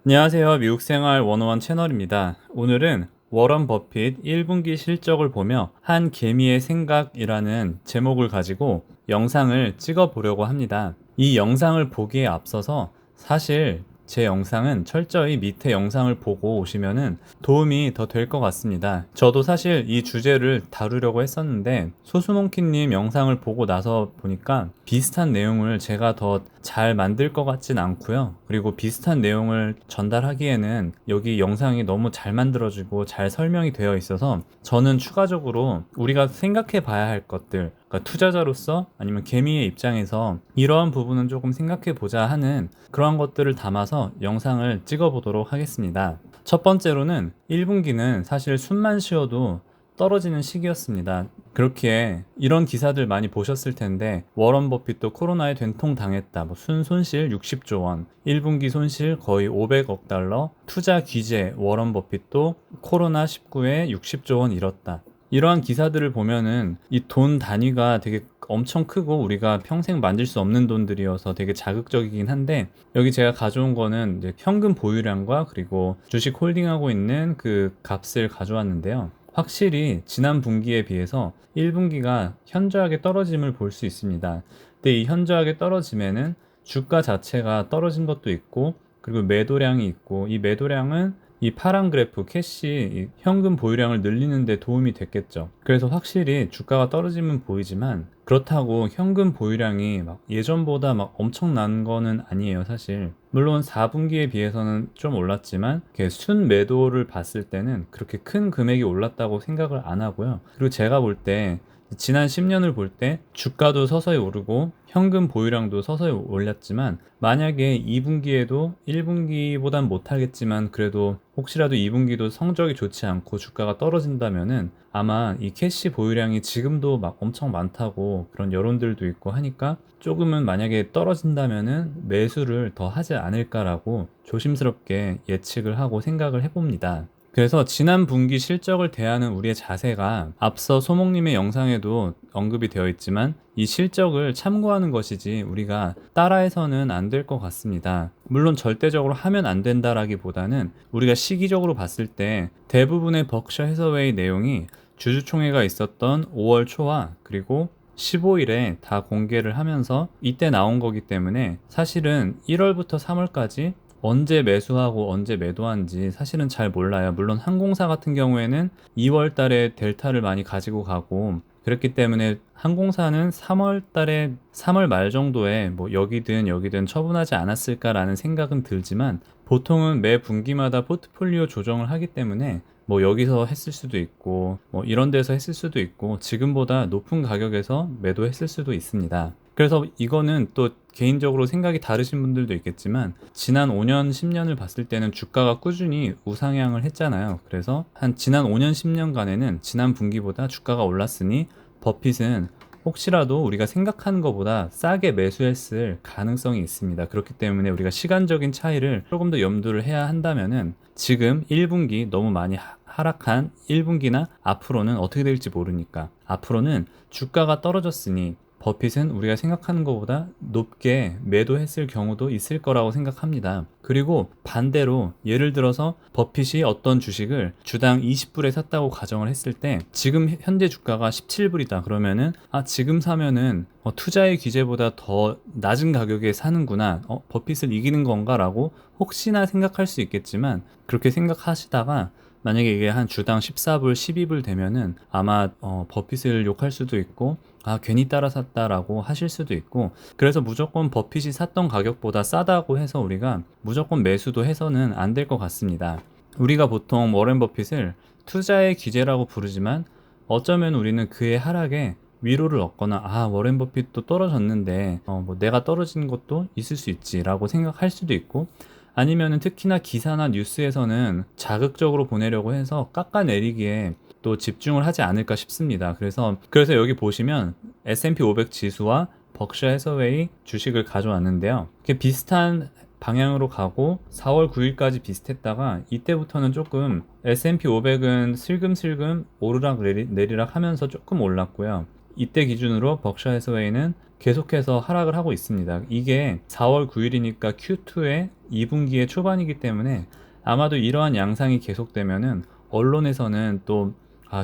안녕하세요. 미국생활 101 채널입니다. 오늘은 워런 버핏 1분기 실적을 보며 한 개미의 생각이라는 제목을 가지고 영상을 찍어 보려고 합니다. 이 영상을 보기에 앞서서 사실 제 영상은 철저히 밑에 영상을 보고 오시면은 도움이 더 될 것 같습니다. 저도 사실 이 주제를 다루려고 했었는데 소수몽키님 영상을 보고 나서 보니까 비슷한 내용을 제가 더 잘 만들 것 같진 않고요. 그리고 비슷한 내용을 전달하기에는 여기 영상이 너무 잘 만들어지고 잘 설명이 되어 있어서 저는 추가적으로 우리가 생각해 봐야 할 것들, 그러니까 투자자로서 아니면 개미의 입장에서 이러한 부분은 조금 생각해 보자 하는 그러한 것들을 담아서 영상을 찍어 보도록 하겠습니다. 첫 번째로는 1분기는 사실 숨만 쉬어도 떨어지는 시기였습니다. 그렇기에 이런 기사들 많이 보셨을 텐데 워런 버핏도 코로나에 된통 당했다. 순손실 60조 원, 1분기 손실 거의 500억 달러, 투자 규제 워런 버핏도 코로나19에 60조 원 잃었다. 이러한 기사들을 보면은 이 돈 단위가 되게 엄청 크고 우리가 평생 만질 수 없는 돈들이어서 되게 자극적이긴 한데, 여기 제가 가져온 거는 이제 현금 보유량과 그리고 주식 홀딩하고 있는 그 값을 가져왔는데요. 확실히 지난 분기에 비해서 1분기가 현저하게 떨어짐을 볼 수 있습니다. 근데 이 현저하게 떨어짐에는 주가 자체가 떨어진 것도 있고, 그리고 매도량이 있고, 이 매도량은 이 파란 그래프 캐시 이 현금 보유량을 늘리는 데 도움이 됐겠죠. 그래서 확실히 주가가 떨어지면 보이지만 그렇다고 현금 보유량이 막 예전보다 막 엄청난 거는 아니에요, 사실. 물론 4분기에 비해서는 좀 올랐지만 순 매도를 봤을 때는 그렇게 큰 금액이 올랐다고 생각을 안 하고요. 그리고 제가 볼 때 지난 10년을 볼 때 주가도 서서히 오르고 현금 보유량도 서서히 올랐지만, 만약에 2분기에도 1분기보단 못하겠지만 그래도 혹시라도 2분기도 성적이 좋지 않고 주가가 떨어진다면은 아마 이 캐시 보유량이 지금도 막 엄청 많다고 그런 여론들도 있고 하니까 조금은 만약에 떨어진다면은 매수를 더 하지 않을까라고 조심스럽게 예측을 하고 생각을 해봅니다. 그래서 지난 분기 실적을 대하는 우리의 자세가 앞서 소목님의 영상에도 언급이 되어 있지만 이 실적을 참고하는 것이지 우리가 따라해서는 안 될 것 같습니다. 물론 절대적으로 하면 안 된다라기보다는 우리가 시기적으로 봤을 때 대부분의 벅셔 해서웨이 내용이 주주총회가 있었던 5월 초와 그리고 15일에 다 공개를 하면서 이때 나온 거기 때문에 사실은 1월부터 3월까지 언제 매수하고 언제 매도한지 사실은 잘 몰라요. 물론 항공사 같은 경우에는 2월 달에 델타를 많이 가지고 가고 그렇기 때문에 항공사는 3월 달에 3월 말 정도에 뭐 여기든 처분하지 않았을까라는 생각은 들지만, 보통은 매 분기마다 포트폴리오 조정을 하기 때문에 뭐 여기서 했을 수도 있고 뭐 이런 데서 했을 수도 있고 지금보다 높은 가격에서 매도했을 수도 있습니다. 그래서 이거는 또 개인적으로 생각이 다르신 분들도 있겠지만 지난 5년, 10년을 봤을 때는 주가가 꾸준히 우상향을 했잖아요. 그래서 한 지난 5년, 10년간에는 지난 분기보다 주가가 올랐으니 버핏은 혹시라도 우리가 생각하는 것보다 싸게 매수했을 가능성이 있습니다. 그렇기 때문에 우리가 시간적인 차이를 조금 더 염두를 해야 한다면은 지금 1분기 너무 많이 하락한 1분기나 앞으로는 어떻게 될지 모르니까 앞으로는 주가가 떨어졌으니 버핏은 우리가 생각하는 것보다 높게 매도했을 경우도 있을 거라고 생각합니다. 그리고 반대로 예를 들어서 버핏이 어떤 주식을 주당 20불에 샀다고 가정을 했을 때 지금 현재 주가가 17불이다 그러면은 지금 사면은 투자의 기재보다 더 낮은 가격에 사는구나, 버핏을 이기는 건가 라고 혹시나 생각할 수 있겠지만, 그렇게 생각하시다가 만약에 이게 한 주당 14불, 12불 되면은 아마 버핏을 욕할 수도 있고 괜히 따라 샀다라고 하실 수도 있고, 그래서 무조건 버핏이 샀던 가격보다 싸다고 해서 우리가 무조건 매수도 해서는 안 될 것 같습니다. 우리가 보통 워렌 버핏을 투자의 기재라고 부르지만 어쩌면 우리는 그의 하락에 위로를 얻거나 워렌 버핏도 떨어졌는데 뭐 내가 떨어진 것도 있을 수 있지라고 생각할 수도 있고, 아니면은 특히나 기사나 뉴스에서는 자극적으로 보내려고 해서 깎아내리기에 또 집중을 하지 않을까 싶습니다. 그래서 여기 보시면 S&P 500 지수와 벅셔 해서웨이 주식을 가져왔는데요. 이렇게 비슷한 방향으로 가고 4월 9일까지 비슷했다가 이때부터는 조금 S&P 500은 슬금슬금 오르락 내리락 하면서 조금 올랐고요. 이때 기준으로 버크셔 해서웨이는 계속해서 하락을 하고 있습니다. 이게 4월 9일이니까 Q2의 2분기의 초반이기 때문에 아마도 이러한 양상이 계속되면은 언론에서는 또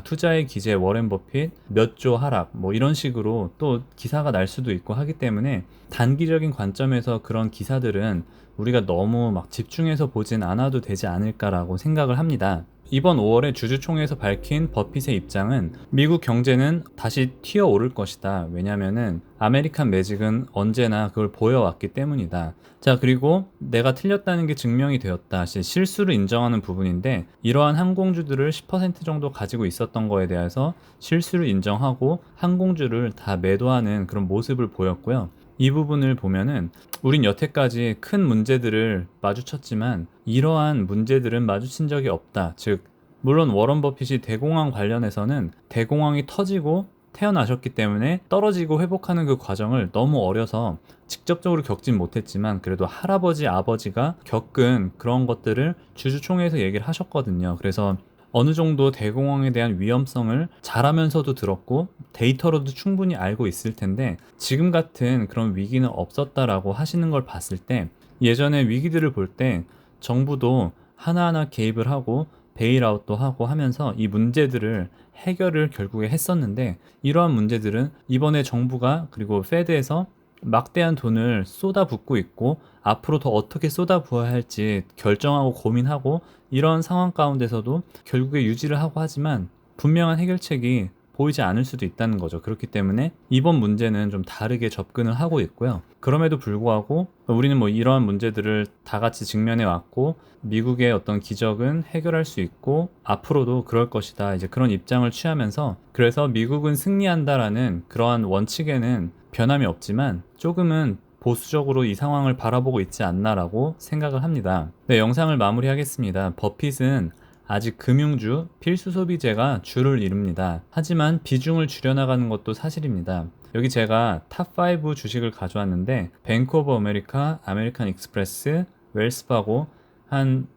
투자의 기재 워렌 버핏 몇 조 하락 뭐 이런 식으로 또 기사가 날 수도 있고 하기 때문에 단기적인 관점에서 그런 기사들은 우리가 너무 막 집중해서 보진 않아도 되지 않을까라고 생각을 합니다. 이번 5월에 주주총회에서 밝힌 버핏의 입장은 미국 경제는 다시 튀어오를 것이다. 왜냐면은 아메리칸 매직은 언제나 그걸 보여왔기 때문이다. 자, 그리고 내가 틀렸다는 게 증명이 되었다. 실수를 인정하는 부분인데 이러한 항공주들을 10% 정도 가지고 있었던 거에 대해서 실수를 인정하고 항공주를 다 매도하는 그런 모습을 보였고요. 이 부분을 보면은 우린 여태까지 큰 문제들을 마주쳤지만 이러한 문제들은 마주친 적이 없다. 즉, 물론 워런 버핏이 대공황 관련해서는 대공황이 터지고 태어나셨기 때문에 떨어지고 회복하는 그 과정을 너무 어려서 직접적으로 겪진 못했지만 그래도 할아버지, 아버지가 겪은 그런 것들을 주주총회에서 얘기를 하셨거든요. 그래서 어느 정도 대공황에 대한 위험성을 잘하면서도 들었고 데이터로도 충분히 알고 있을 텐데 지금 같은 그런 위기는 없었다라고 하시는 걸 봤을 때 예전에 위기들을 볼 때 정부도 하나하나 개입을 하고 베일아웃도 하고 하면서 이 문제들을 해결을 결국에 했었는데 이러한 문제들은 이번에 정부가 그리고 페드에서 막대한 돈을 쏟아붓고 있고 앞으로 더 어떻게 쏟아부어야 할지 결정하고 고민하고 이런 상황 가운데서도 결국에 유지를 하고 하지만 분명한 해결책이 보이지 않을 수도 있다는 거죠. 그렇기 때문에 이번 문제는 좀 다르게 접근을 하고 있고요. 그럼에도 불구하고 우리는 뭐 이러한 문제들을 다 같이 직면해 왔고 미국의 어떤 기적은 해결할 수 있고 앞으로도 그럴 것이다. 이제 그런 입장을 취하면서 그래서 미국은 승리한다라는 그러한 원칙에는 변함이 없지만 조금은 보수적으로 이 상황을 바라보고 있지 않나라고 생각을 합니다. 네, 영상을 마무리하겠습니다. 버핏은 아직 금융주, 필수 소비재가 주를 이룹니다. 하지만 비중을 줄여나가는 것도 사실입니다. 여기 제가 탑5 주식을 가져왔는데 뱅크 오브 아메리카, 아메리칸 익스프레스, 웰스파고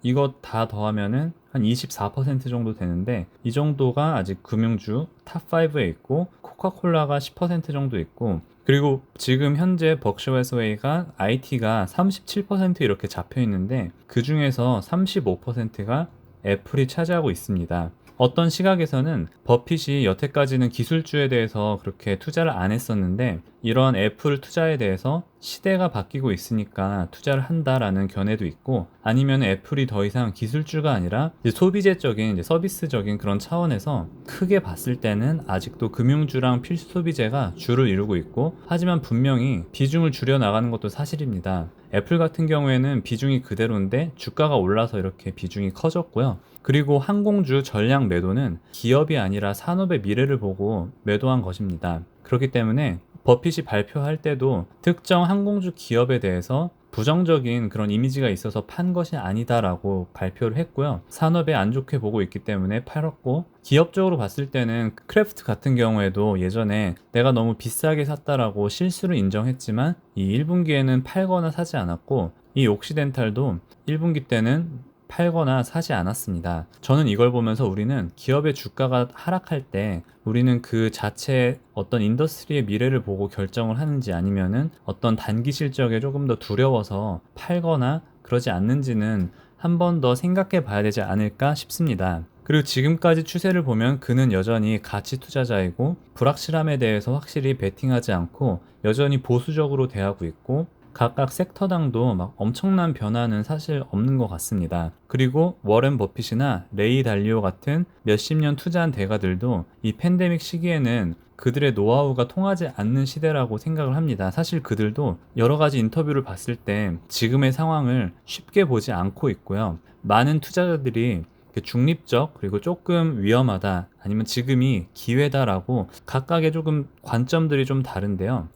이것 다 더하면은 한 24% 정도 되는데 이 정도가 아직 금융주 탑5에 있고 코카콜라가 10% 정도 있고 그리고 지금 현재 버크셔 해서웨이가 IT가 37% 이렇게 잡혀 있는데 그 중에서 35%가 애플이 차지하고 있습니다. 어떤 시각에서는 버핏이 여태까지는 기술주에 대해서 그렇게 투자를 안 했었는데 이러한 애플 투자에 대해서 시대가 바뀌고 있으니까 투자를 한다라는 견해도 있고 아니면 애플이 더 이상 기술주가 아니라 이제 소비재적인 이제 서비스적인 그런 차원에서 크게 봤을 때는 아직도 금융주랑 필수 소비재가 주를 이루고 있고 하지만 분명히 비중을 줄여 나가는 것도 사실입니다. 애플 같은 경우에는 비중이 그대로인데 주가가 올라서 이렇게 비중이 커졌고요. 그리고 항공주 전량 매도는 기업이 아니라 산업의 미래를 보고 매도한 것입니다. 그렇기 때문에 버핏이 발표할 때도 특정 항공주 기업에 대해서 부정적인 그런 이미지가 있어서 판 것이 아니다라고 발표를 했고요. 산업에 안 좋게 보고 있기 때문에 팔았고 기업적으로 봤을 때는 크래프트 같은 경우에도 예전에 내가 너무 비싸게 샀다라고 실수를 인정했지만 이 1분기에는 팔거나 사지 않았고 이 옥시덴탈도 1분기 때는 팔거나 사지 않았습니다. 저는 이걸 보면서 우리는 기업의 주가가 하락할 때 우리는 그 자체 어떤 인더스트리의 미래를 보고 결정을 하는지 아니면은 어떤 단기 실적에 조금 더 두려워서 팔거나 그러지 않는지는 한 번 더 생각해 봐야 되지 않을까 싶습니다. 그리고 지금까지 추세를 보면 그는 여전히 가치 투자자이고 불확실함에 대해서 확실히 베팅하지 않고 여전히 보수적으로 대하고 있고 각각 섹터당도 막 엄청난 변화는 사실 없는 것 같습니다. 그리고 워렌 버핏이나 레이 달리오 같은 몇십 년 투자한 대가들도 이 팬데믹 시기에는 그들의 노하우가 통하지 않는 시대라고 생각을 합니다. 사실 그들도 여러 가지 인터뷰를 봤을 때 지금의 상황을 쉽게 보지 않고 있고요. 많은 투자자들이 중립적 그리고 조금 위험하다 아니면 지금이 기회다라고 각각의 조금 관점들이 좀 다른데요.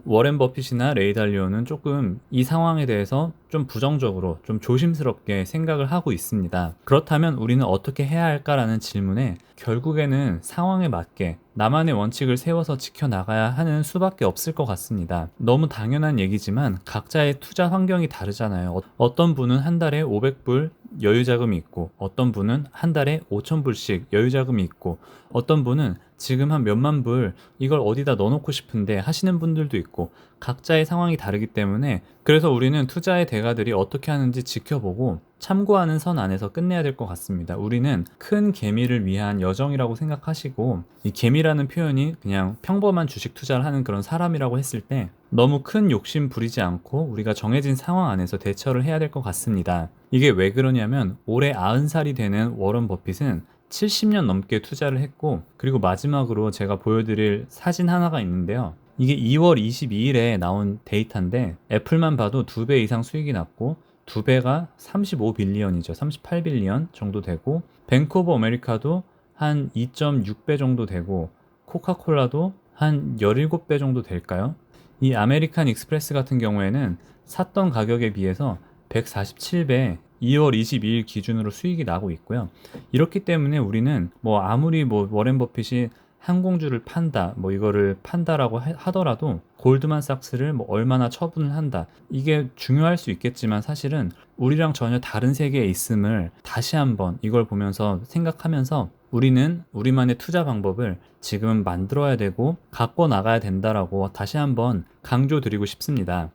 워렌 버핏이나 레이 달리오는 조금 이 상황에 대해서 좀 부정적으로 좀 조심스럽게 생각을 하고 있습니다. 그렇다면 우리는 어떻게 해야 할까라는 질문에 결국에는 상황에 맞게 나만의 원칙을 세워서 지켜나가야 하는 수밖에 없을 것 같습니다. 너무 당연한 얘기지만 각자의 투자 환경이 다르잖아요. 어떤 분은 한 달에 500불 여유자금이 있고 어떤 분은 한 달에 5,000불씩 여유자금이 있고 어떤 분은 지금 한 몇만 불 이걸 어디다 넣어놓고 싶은데 하시는 분들도 있고 각자의 상황이 다르기 때문에 그래서 우리는 투자의 대가들이 어떻게 하는지 지켜보고 참고하는 선 안에서 끝내야 될 것 같습니다. 우리는 큰 개미를 위한 여정이라고 생각하시고 이 개미라는 표현이 그냥 평범한 주식 투자를 하는 그런 사람이라고 했을 때 너무 큰 욕심 부리지 않고 우리가 정해진 상황 안에서 대처를 해야 될 것 같습니다. 이게 왜 그러냐면 올해 90살이 되는 워런 버핏은 70년 넘게 투자를 했고 그리고 마지막으로 제가 보여드릴 사진 하나가 있는데요. 이게 2월 22일에 나온 데이터인데 애플만 봐도 2배 이상 수익이 났고 2배가 35빌리언이죠. 38빌리언 정도 되고 뱅크 오브 아메리카도 한 2.6배 정도 되고 코카콜라도 한 17배 정도 될까요? 이 아메리칸 익스프레스 같은 경우에는 샀던 가격에 비해서 147배 2월 22일 기준으로 수익이 나고 있고요. 이렇기 때문에 우리는 뭐 아무리 뭐 워렌 버핏이 항공주를 판다, 뭐 이거를 판다라고 하더라도 골드만삭스를 뭐 얼마나 처분을 한다. 이게 중요할 수 있겠지만 사실은 우리랑 전혀 다른 세계에 있음을 다시 한번 이걸 보면서 생각하면서 우리는 우리만의 투자 방법을 지금 만들어야 되고 갖고 나가야 된다라고 다시 한번 강조드리고 싶습니다.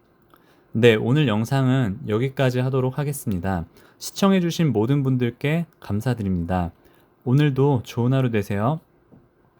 네, 오늘 영상은 여기까지 하도록 하겠습니다. 시청해주신 모든 분들께 감사드립니다. 오늘도 좋은 하루 되세요.